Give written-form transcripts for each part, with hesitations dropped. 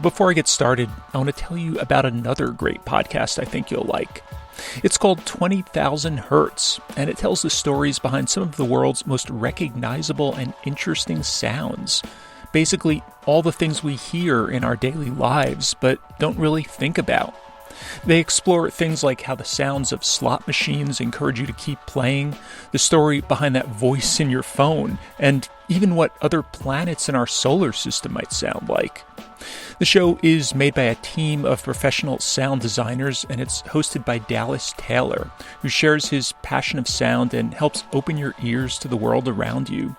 Before I get started, I want to tell you about another great podcast I think you'll like. It's called 20,000 Hertz, and it tells the stories behind some of the world's most recognizable and interesting sounds. Basically, all the things we hear in our daily lives, but don't really think about. They explore things like how the sounds of slot machines encourage you to keep playing, the story behind that voice in your phone, and even what other planets in our solar system might sound like. The show is made by a team of professional sound designers, and it's hosted by Dallas Taylor, who shares his passion of sound and helps open your ears to the world around you.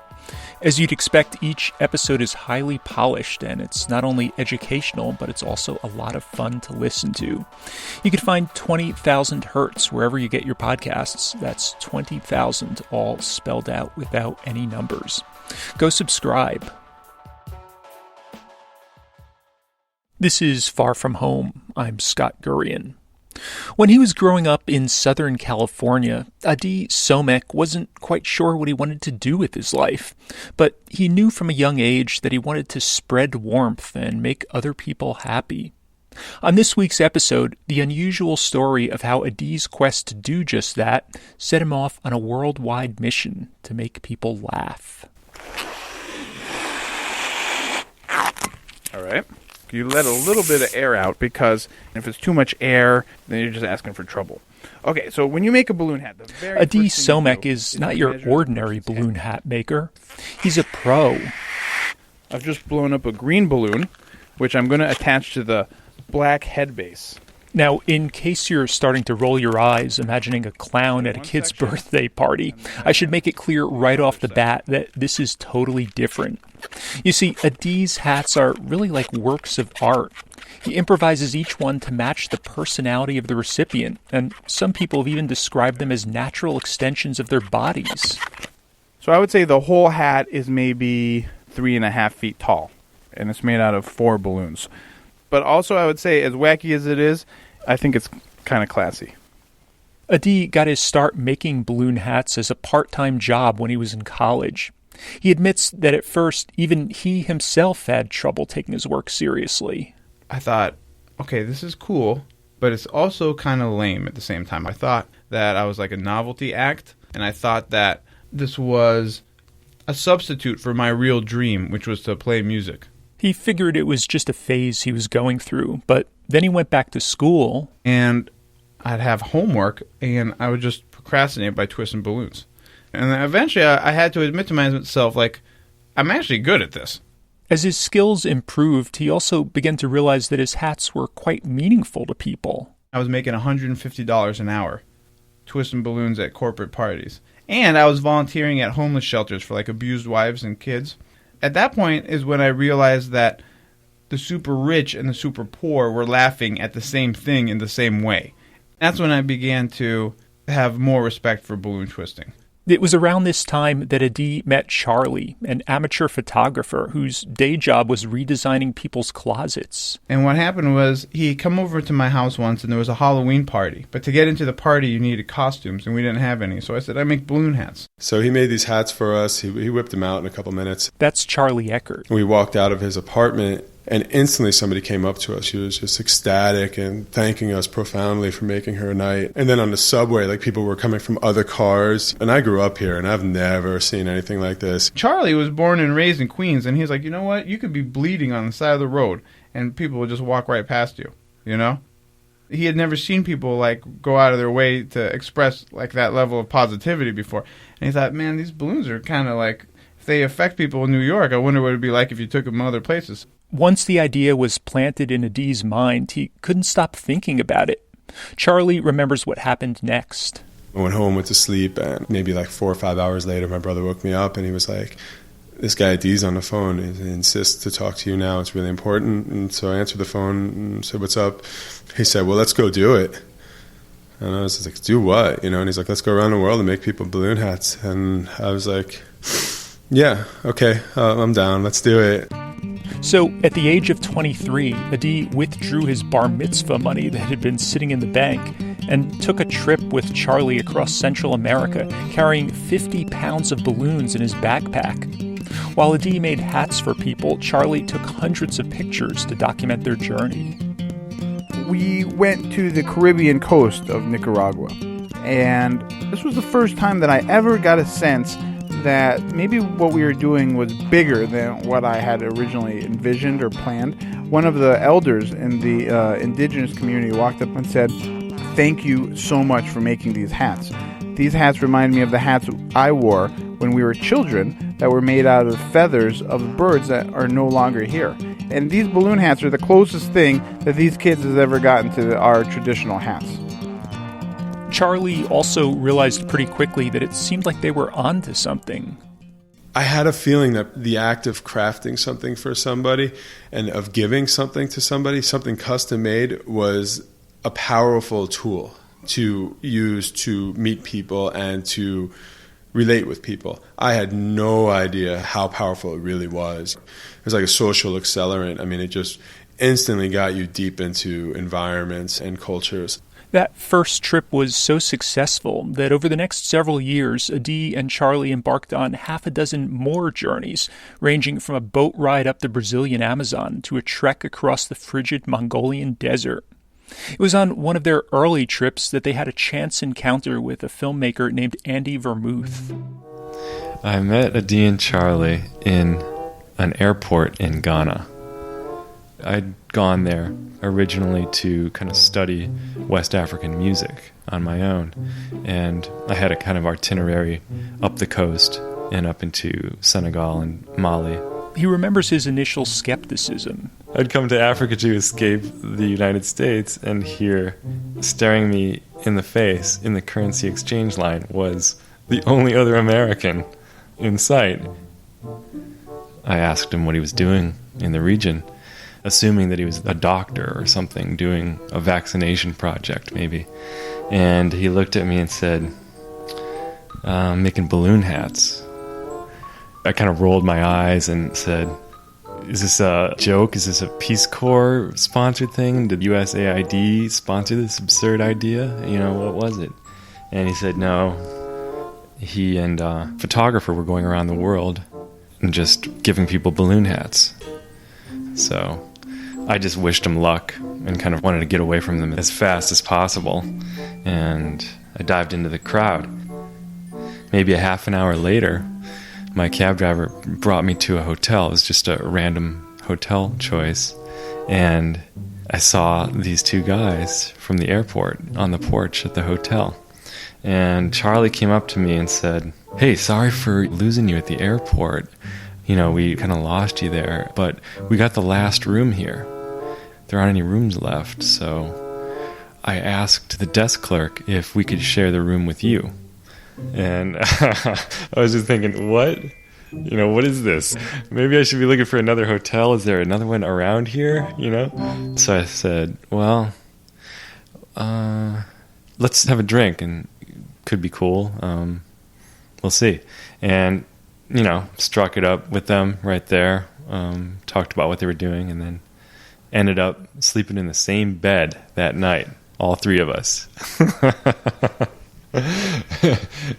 As you'd expect, each episode is highly polished, and it's not only educational, but it's also a lot of fun to listen to. You can find 20,000 Hertz wherever you get your podcasts. That's 20,000, all spelled out without any numbers. Go subscribe. This is Far From Home. I'm Scott Gurian. When he was growing up in Southern California, Addi Somekh wasn't quite sure what he wanted to do with his life, but he knew from a young age that he wanted to spread warmth and make other people happy. On this week's episode, the unusual story of how Addi's quest to do just that set him off on a worldwide mission to make people laugh. All right. You let a little bit of air out, because if it's too much air, then you're just asking for trouble. Okay, so when you make a balloon hat, Addi Somekh is not your ordinary balloon hat maker. He's a pro. I've just blown up a green balloon, which I'm going to attach to the black head base. Now, in case you're starting to roll your eyes imagining a clown at a kid's birthday party, I should make it clear right off the bat that this is totally different. You see, Addi's hats are really like works of art. He improvises each one to match the personality of the recipient, and some people have even described them as natural extensions of their bodies. So I would say the whole hat is maybe 3.5 feet tall, and it's made out of 4 balloons. But also I would say, as wacky as it is, I think it's kind of classy. Addi got his start making balloon hats as a part-time job when he was in college. He admits that at first, even he himself had trouble taking his work seriously. I thought, okay, this is cool, but it's also kind of lame at the same time. I thought that I was like a novelty act, and I thought that this was a substitute for my real dream, which was to play music. He figured it was just a phase he was going through, but then he went back to school. And I'd have homework, and I would just procrastinate by twisting balloons. And then eventually I had to admit to myself, like, I'm actually good at this. As his skills improved, he also began to realize that his hats were quite meaningful to people. I was making $150 an hour twisting balloons at corporate parties. And I was volunteering at homeless shelters for, like, abused wives and kids. At that point is when I realized that the super rich and the super poor were laughing at the same thing in the same way. That's when I began to have more respect for balloon twisting. It was around this time that Addi met Charlie, an amateur photographer whose day job was redesigning people's closets. And what happened was he come over to my house once, and there was a Halloween party. But to get into the party, you needed costumes, and we didn't have any. So I said, I make balloon hats. So he made these hats for us. He whipped them out in a couple minutes. That's Charlie Eckert. We walked out of his apartment, and instantly somebody came up to us. She was just ecstatic and thanking us profoundly for making her night. And then on the subway, like, people were coming from other cars. And I grew up here, and I've never seen anything like this. Charlie was born and raised in Queens, and he's like, you know what? You could be bleeding on the side of the road, and people will just walk right past you, you know? He had never seen people, like, go out of their way to express, like, that level of positivity before. And he thought, man, these balloons are kind of like, if they affect people in New York, I wonder what it would be like if you took them other places. Once the idea was planted in Addi's mind, he couldn't stop thinking about it. Charlie remembers what happened next. I went home, went to sleep, and maybe like 4 or 5 hours later, my brother woke me up, and he was like, this guy Addi's on the phone. He insists to talk to you now. It's really important. And so I answered the phone and said, what's up? He said, well, let's go do it. And I was just like, do what? You know, and he's like, let's go around the world and make people balloon hats. And I was like, yeah, okay, I'm down. Let's do it. So at the age of 23, Addi withdrew his bar mitzvah money that had been sitting in the bank and took a trip with Charlie across Central America, carrying 50 pounds of balloons in his backpack. While Addi made hats for people, Charlie took hundreds of pictures to document their journey. We went to the Caribbean coast of Nicaragua, and this was the first time that I ever got a sense that maybe what we were doing was bigger than what I had originally envisioned or planned. One of the elders in the indigenous community walked up and said, "Thank you so much for making these hats. These hats remind me of the hats I wore when we were children that were made out of feathers of birds that are no longer here." And these balloon hats are the closest thing that these kids has ever gotten to our traditional hats. Charlie also realized pretty quickly that it seemed like they were onto something. I had a feeling that the act of crafting something for somebody and of giving something to somebody, something custom made, was a powerful tool to use to meet people and to relate with people. I had no idea how powerful it really was. It was like a social accelerant. I mean, it just instantly got you deep into environments and cultures. That first trip was so successful that over the next several years, Addi and Charlie embarked on half a dozen more journeys, ranging from a boat ride up the Brazilian Amazon to a trek across the frigid Mongolian desert. It was on one of their early trips that they had a chance encounter with a filmmaker named Andy Vermouth. I met Addi and Charlie in an airport in Ghana. I'd gone there originally to kind of study West African music on my own, and I had a kind of itinerary up the coast and up into Senegal and Mali. He remembers his initial skepticism. I'd come to Africa to escape the United States, and here, staring me in the face in the currency exchange line, was the only other American in sight. I asked him what he was doing in the region, assuming that he was a doctor or something, doing a vaccination project maybe. And he looked at me and said, making balloon hats. I kind of rolled my eyes and said, is this a joke? Is this a Peace Corps sponsored thing? Did USAID sponsor this absurd idea? You know, what was it? And he said, no. He and a photographer were going around the world and just giving people balloon hats. So I just wished him luck and kind of wanted to get away from them as fast as possible. And I dived into the crowd. Maybe a half an hour later, my cab driver brought me to a hotel. It was just a random hotel choice. And I saw these two guys from the airport on the porch at the hotel. And Charlie came up to me and said, hey, sorry for losing you at the airport. You know, we kind of lost you there, but we got the last room here. There aren't any rooms left, so I asked the desk clerk if we could share the room with you. And I was just thinking, what? You know, what is this? Maybe I should be looking for another hotel. Is there another one around here? You know? So I said, well, let's have a drink, and could be cool. We'll see. And, you know, struck it up with them right there, talked about what they were doing, and then ended up sleeping in the same bed that night, all three of us.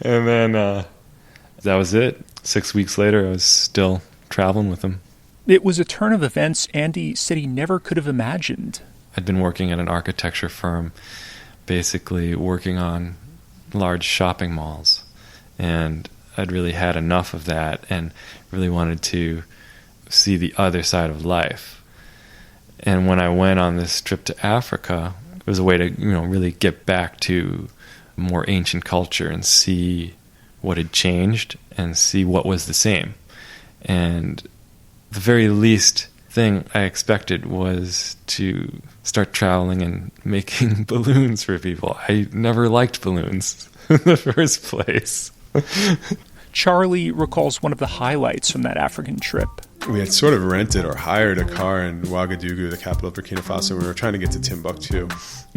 And then that was it. 6 weeks later, I was still traveling with them. It was a turn of events Andy said he never could have imagined. I'd been working at an architecture firm, basically working on large shopping malls. And I'd really had enough of that and really wanted to see the other side of life. And when I went on this trip to Africa, it was a way to, you know, really get back to more ancient culture and see what had changed and see what was the same. And the very least thing I expected was to start traveling and making balloons for people. I never liked balloons in the first place. Charlie recalls one of the highlights from that African trip. We had sort of rented or hired a car in Ouagadougou, the capital of Burkina Faso. We were trying to get to Timbuktu,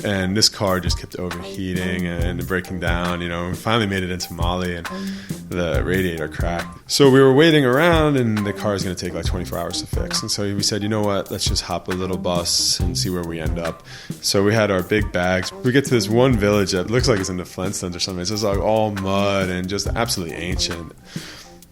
and this car just kept overheating and breaking down, you know, and we finally made it into Mali, and the radiator cracked. So we were waiting around, and the car is going to take like 24 hours to fix. And so we said, you know what, let's just hop a little bus and see where we end up. So we had our big bags. We get to this one village that looks like it's in the Flintstones or something. It's just like all mud and just absolutely ancient.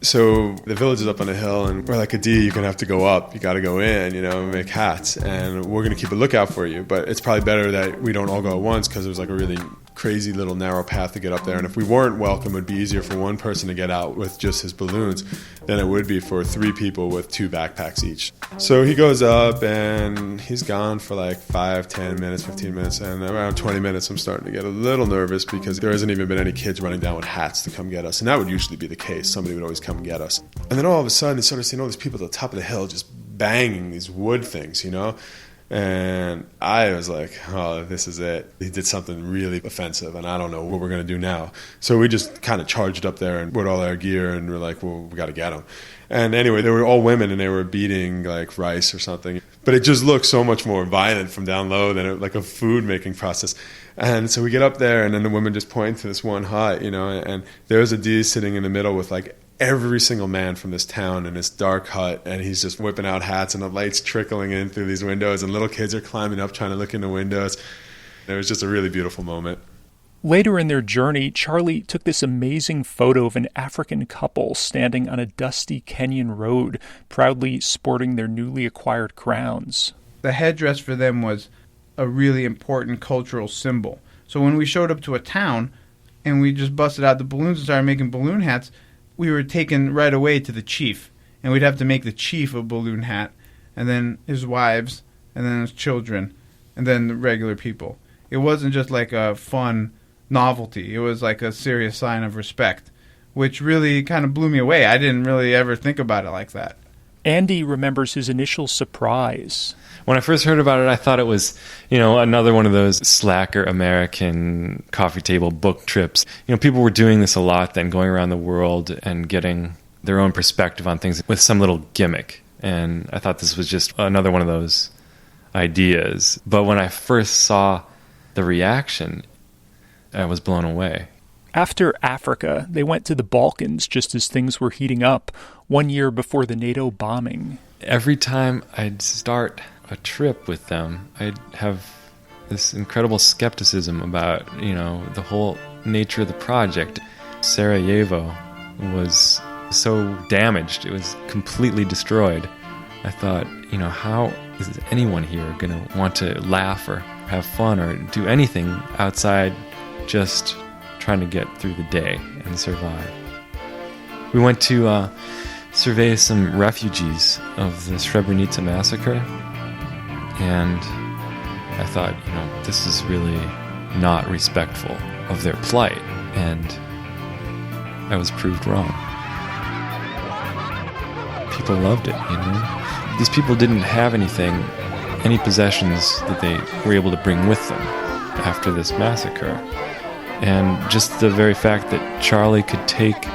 So the village is up on a hill, and we're like, Addi, you're going to have to go up. You got to go in, and make hats. And we're going to keep a lookout for you. But it's probably better that we don't all go at once because there's like a really crazy little narrow path to get up there. And if we weren't welcome, it would be easier for one person to get out with just his balloons than it would be for 3 people with 2 backpacks each. So he goes up, and he's gone for like 5, 10 minutes, 15 minutes. And around 20 minutes, I'm starting to get a little nervous because there hasn't even been any kids running down with hats to come get us. And that would usually be the case. Somebody would always come and get us. And then all of a sudden, I started seeing all these people at the top of the hill just banging these wood things, And I was like, oh, this is it. He did something really offensive, and I don't know what we're going to do now. So we just kind of charged up there and with all our gear, and we're like, well, we got to get him. And anyway, they were all women, and they were beating like rice or something. But it just looked so much more violent from down low than like a food-making process. And so we get up there, and then the women just point to this one hut, and there's Addi sitting in the middle with like every single man from this town in this dark hut, and he's just whipping out hats, and the light's trickling in through these windows, and little kids are climbing up trying to look in the windows. It was just a really beautiful moment. Later in their journey, Charlie took this amazing photo of an African couple standing on a dusty Kenyan road, proudly sporting their newly acquired crowns. The headdress for them was a really important cultural symbol. So when we showed up to a town and we just busted out the balloons and started making balloon hats, we were taken right away to the chief, and we'd have to make the chief a balloon hat, and then his wives, and then his children, and then the regular people. It wasn't just like a fun novelty. It was like a serious sign of respect, which really kind of blew me away. I didn't really ever think about it like that. Andy remembers his initial surprise. When I first heard about it, I thought it was, another one of those slacker American coffee table book trips. People were doing this a lot then, going around the world and getting their own perspective on things with some little gimmick. And I thought this was just another one of those ideas. But when I first saw the reaction, I was blown away. After Africa, they went to the Balkans just as things were heating up, 1 year before the NATO bombing. Every time I'd start a trip with them, I'd have this incredible skepticism about, the whole nature of the project. Sarajevo was so damaged. It was completely destroyed. I thought, how is anyone here going to want to laugh or have fun or do anything outside just trying to get through the day and survive? We went to survey some refugees of the Srebrenica massacre, and I thought, this is really not respectful of their plight, and I was proved wrong. People loved it, These people didn't have any possessions that they were able to bring with them after this massacre. And just the very fact that Charlie could take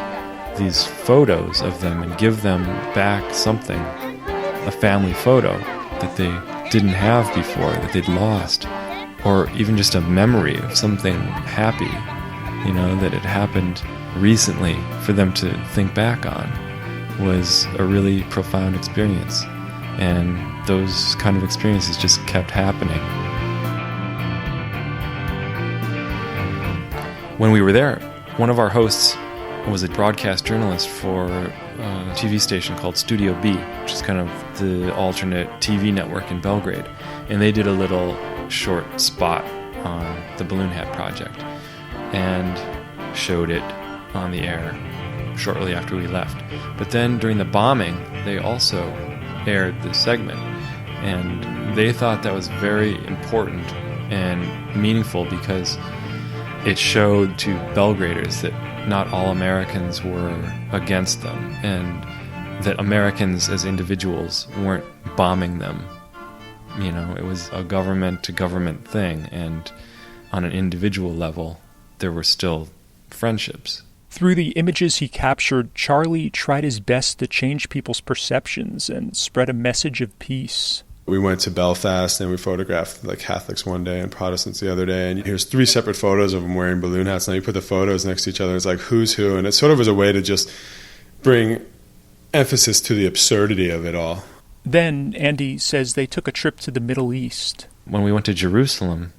these photos of them and give them back something, a family photo that they didn't have before, that they'd lost, or even just a memory of something happy, that had happened recently for them to think back on, was a really profound experience. And those kind of experiences just kept happening. When we were there, one of our hosts was a broadcast journalist for a TV station called Studio B, which is kind of the alternate TV network in Belgrade. And they did a little short spot on the Balloon Hat project and showed it on the air shortly after we left. But then during the bombing, they also aired this segment. And they thought that was very important and meaningful because it showed to Belgraders that not all Americans were against them, and that Americans as individuals weren't bombing them. It was a government-to-government thing, and on an individual level, there were still friendships. Through the images he captured, Charlie tried his best to change people's perceptions and spread a message of peace. We went to Belfast and we photographed Catholics one day and Protestants the other day. And here's 3 separate photos of them wearing balloon hats. Now you put the photos next to each other. It's like who's who. And it sort of was a way to just bring emphasis to the absurdity of it all. Then Andy says they took a trip to the Middle East. When we went to Jerusalem,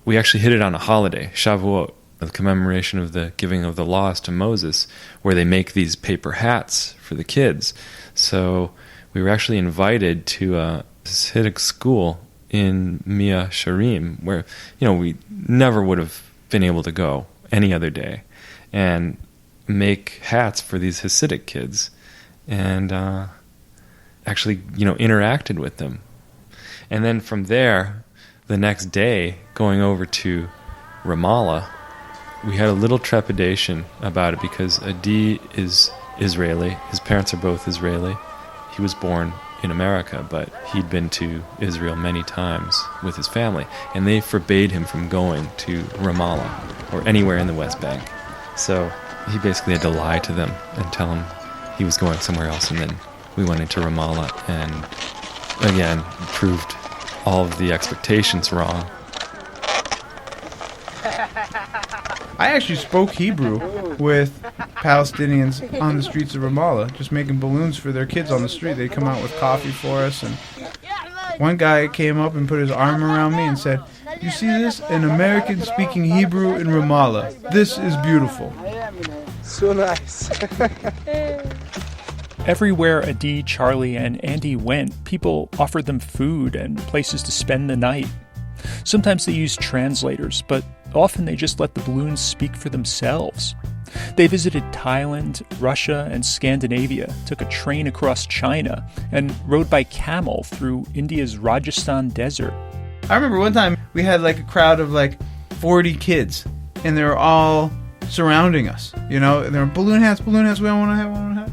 we actually hit it on a holiday, Shavuot. the commemoration of the giving of the laws to Moses, where they make these paper hats for the kids. So we were actually invited to a Hasidic school in Mia Sharim, where, we never would have been able to go any other day, and make hats for these Hasidic kids, and actually, interacted with them. And then from there, the next day, going over to Ramallah, we had a little trepidation about it because Addi is Israeli. His parents are both Israeli. He was born in America, but he'd been to Israel many times with his family, and they forbade him from going to Ramallah or anywhere in the West Bank. So he basically had to lie to them and tell them he was going somewhere else, and then we went into Ramallah and, again, proved all of the expectations wrong. I actually spoke Hebrew with Palestinians on the streets of Ramallah, just making balloons for their kids on the street. They'd come out with coffee for us, and one guy came up and put his arm around me and said, "You see this? An American speaking Hebrew in Ramallah. This is beautiful." So nice. Everywhere Addi, Charlie, and Andy went, people offered them food and places to spend the night. Sometimes they used translators, but often they just let the balloons speak for themselves. They visited Thailand, Russia, and Scandinavia, took a train across China, and rode by camel through India's Rajasthan desert. I remember one time we had like a crowd of like 40 kids, and they were all surrounding us. They were balloon hats, we want to have.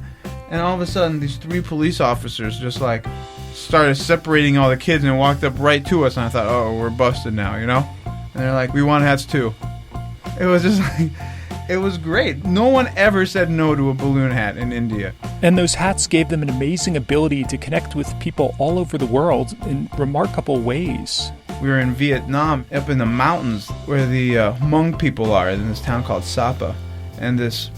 And all of a sudden, these 3 police officers just like started separating all the kids and walked up right to us. And I thought, oh, we're busted now, And they're like, we want hats too. It was just like, it was great. No one ever said no to a balloon hat in India. And those hats gave them an amazing ability to connect with people all over the world in remarkable ways. We were in Vietnam, up in the mountains where the Hmong people are, in this town called Sapa. And this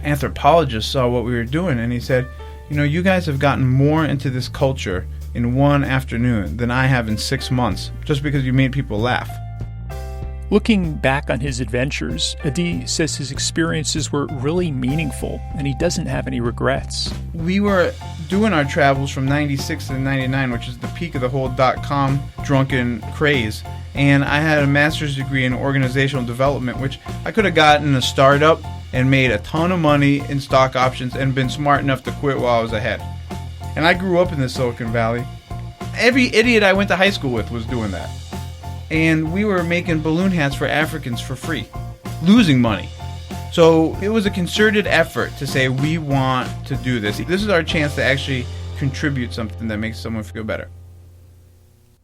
anthropologist saw what we were doing, and he said, you guys have gotten more into this culture in one afternoon than I have in 6 months, just because you made people laugh. Looking back on his adventures, Addi says his experiences were really meaningful, and he doesn't have any regrets. We were doing our travels from 96 to 99, which is the peak of the whole .com drunken craze, and I had a master's degree in organizational development, which I could have gotten a startup and made a ton of money in stock options and been smart enough to quit while I was ahead. And I grew up in the Silicon Valley. Every idiot I went to high school with was doing that. And we were making balloon hats for Africans for free, losing money. So it was a concerted effort to say, we want to do this. This is our chance to actually contribute something that makes someone feel better.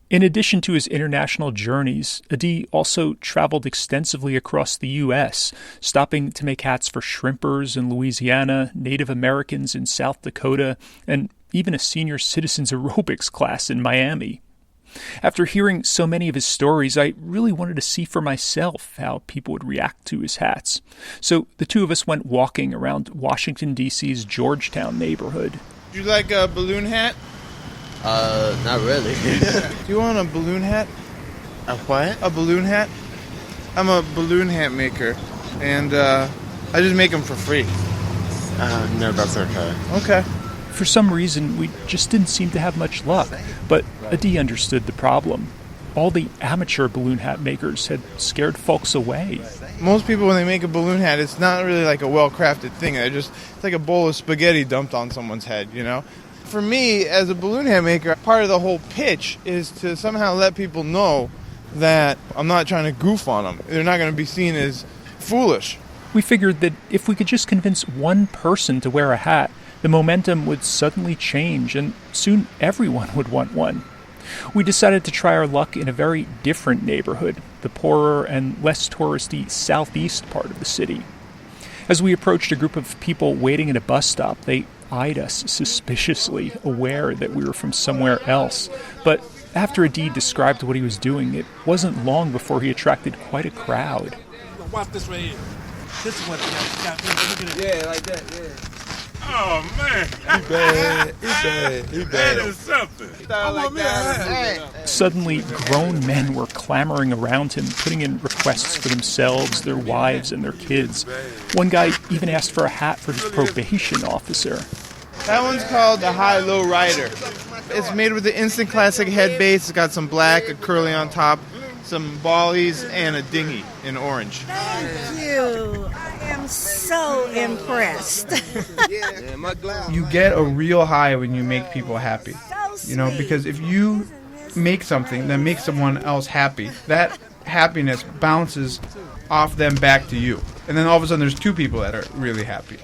In addition to his international journeys, Addi also traveled extensively across the U.S., stopping to make hats for shrimpers in Louisiana, Native Americans in South Dakota, and even a senior citizens aerobics class in Miami. After hearing so many of his stories, I really wanted to see for myself how people would react to his hats. So the two of us went walking around Washington, D.C.'s Georgetown neighborhood. Would you like a balloon hat? Not really. Do you want a balloon hat? A what? A balloon hat? I'm a balloon hat maker, and I just make them for free. No, that's okay. Okay. For some reason, we just didn't seem to have much luck, but Addi understood the problem. All the amateur balloon hat makers had scared folks away. Most people, when they make a balloon hat, it's not really like a well-crafted thing. It's like a bowl of spaghetti dumped on someone's head, For me, as a balloon hat maker, part of the whole pitch is to somehow let people know that I'm not trying to goof on them. They're not going to be seen as foolish. We figured that if we could just convince one person to wear a hat, the momentum would suddenly change, and soon everyone would want one. We decided to try our luck in a very different neighborhood, the poorer and less touristy southeast part of the city. As we approached a group of people waiting at a bus stop, they eyed us suspiciously, aware that we were from somewhere else. But after Addi described what he was doing, it wasn't long before he attracted quite a crowd. Watch this right here. This is what got me. Look at it. Yeah, like that, yeah. Oh, man. He bad. That is something. Suddenly, grown men were clamoring around him, putting in requests for themselves, their wives, and their kids. One guy even asked for a hat for his probation officer. That one's called the High-Low Rider. It's made with the Instant Classic head base. It's got some black, a curly on top, some ballies, and a dinghy in orange. Thank you. I am so impressed. You get a real high when you make people happy. You know, because if you make something that makes someone else happy, that happiness bounces off them back to you. And then all of a sudden there's two people that are really happy.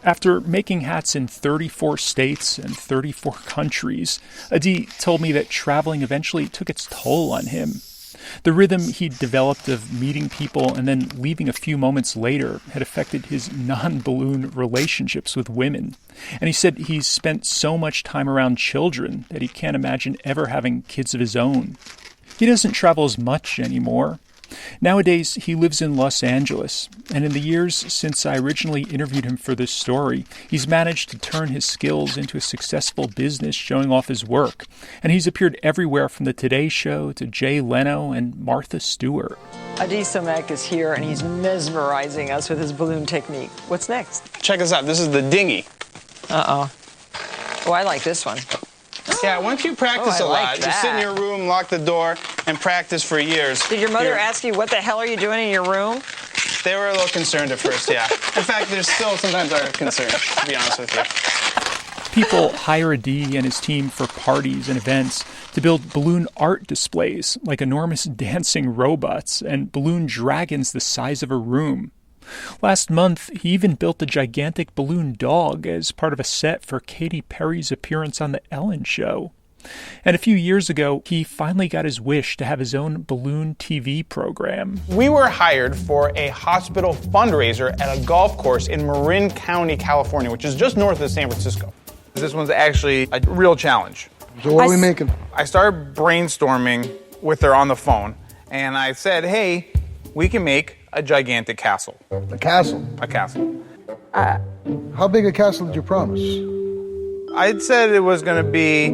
After making hats in 34 states and 34 countries, Addi told me that traveling eventually took its toll on him. The rhythm he'd developed of meeting people and then leaving a few moments later had affected his non-balloon relationships with women. And he said he's spent so much time around children that he can't imagine ever having kids of his own. He doesn't travel as much anymore. Nowadays, he lives in Los Angeles, and in the years since I originally interviewed him for this story, he's managed to turn his skills into a successful business showing off his work, and he's appeared everywhere from The Today Show to Jay Leno and Martha Stewart. Addi Somekh is here, and he's mesmerizing us with his balloon technique. What's next? Check this out. This is the dinghy. Uh-oh. Oh, I like this one. Yeah, once you practice a lot, you sit in your room, lock the door, and practice for years. Did your mother ask you what the hell are you doing in your room? They were a little concerned at first, yeah. In fact, there's still sometimes are concerned, to be honest with you. People hire Addi and his team for parties and events to build balloon art displays like enormous dancing robots and balloon dragons the size of a room. Last month, he even built a gigantic balloon dog as part of a set for Katy Perry's appearance on The Ellen Show. And a few years ago, he finally got his wish to have his own balloon TV program. We were hired for a hospital fundraiser at a golf course in Marin County, California, which is just north of San Francisco. This one's actually a real challenge. So what are we making? I started brainstorming with her on the phone, and I said, hey, we can make a gigantic castle. A castle? A castle. How big a castle did you promise? I'd said it was going to be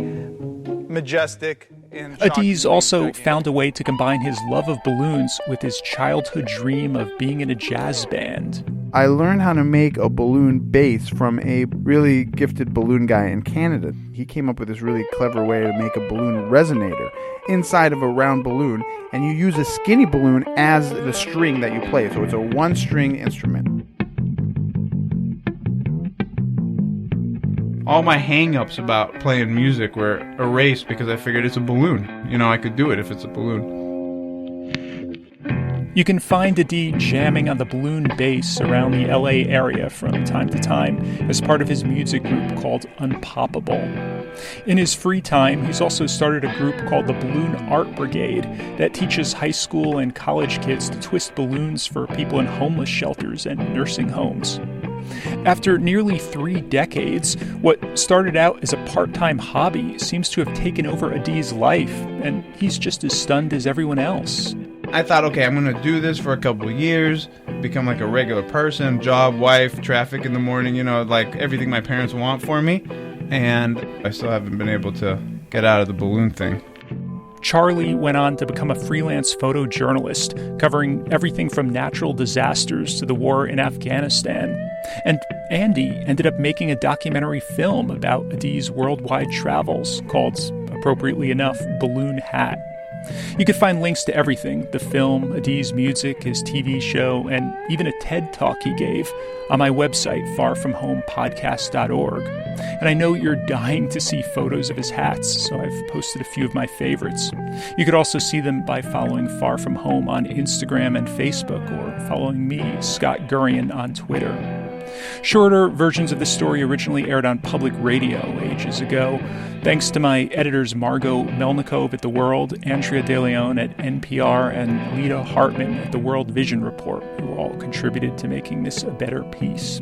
majestic. Addi's also found a way to combine his love of balloons with his childhood dream of being in a jazz band. I learned how to make a balloon base from a really gifted balloon guy in Canada. He came up with this really clever way to make a balloon resonator inside of a round balloon, and you use a skinny balloon as the string that you play. So it's a one-string instrument. All my hang-ups about playing music were erased because I figured it's a balloon. You know, I could do it if it's a balloon. You can find Addi jamming on the balloon bass around the LA area from time to time as part of his music group called Unpoppable. In his free time, he's also started a group called the Balloon Art Brigade that teaches high school and college kids to twist balloons for people in homeless shelters and nursing homes. After nearly 3 decades, what started out as a part-time hobby seems to have taken over Addi's life, and he's just as stunned as everyone else. I thought, okay, I'm going to do this for a couple of years, become like a regular person, job, wife, traffic in the morning, you know, like everything my parents want for me. And I still haven't been able to get out of the balloon thing. Charlie went on to become a freelance photojournalist, covering everything from natural disasters to the war in Afghanistan. And Andy ended up making a documentary film about Addi's worldwide travels called, appropriately enough, Balloon Hat. You can find links to everything, the film, Addi's music, his TV show, and even a TED Talk he gave on my website, farfromhomepodcast.org. And I know you're dying to see photos of his hats, so I've posted a few of my favorites. You could also see them by following Far From Home on Instagram and Facebook, or following me, Scott Gurian, on Twitter. Shorter versions of the story originally aired on public radio ages ago. Thanks to my editors Margot Melnikov at The World, Andrea De Leon at NPR, and Lita Hartman at The World Vision Report, who all contributed to making this a better piece.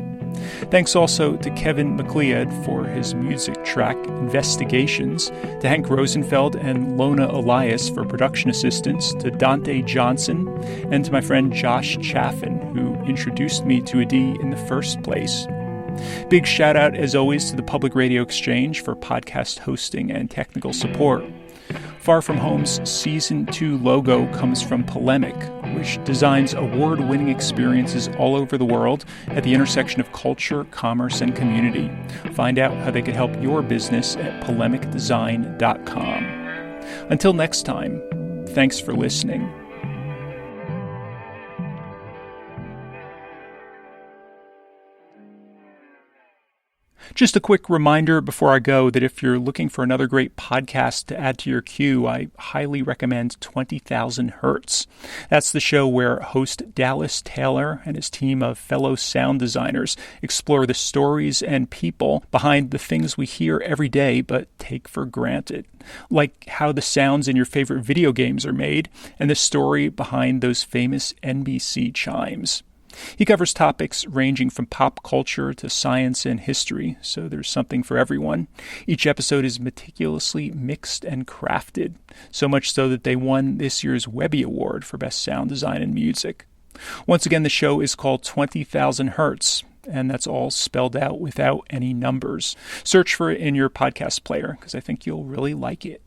Thanks also to Kevin MacLeod for his music track Investigations, to Hank Rosenfeld and Lona Elias for production assistance, to Dante Johnson, and to my friend Josh Chaffin, who introduced me to Addi in the first place. Big shout out, as always, to the Public Radio Exchange for podcast hosting and technical support. Far From Home's Season 2 logo comes from Polemic, which designs award-winning experiences all over the world at the intersection of culture, commerce, and community. Find out how they can help your business at polemicdesign.com. Until next time, thanks for listening. Just a quick reminder before I go that if you're looking for another great podcast to add to your queue, I highly recommend 20,000 Hertz. That's the show where host Dallas Taylor and his team of fellow sound designers explore the stories and people behind the things we hear every day but take for granted. Like how the sounds in your favorite video games are made and the story behind those famous NBC chimes. He covers topics ranging from pop culture to science and history, so there's something for everyone. Each episode is meticulously mixed and crafted, so much so that they won this year's Webby Award for Best Sound Design and Music. Once again, the show is called 20,000 Hertz, and that's all spelled out without any numbers. Search for it in your podcast player, because I think you'll really like it.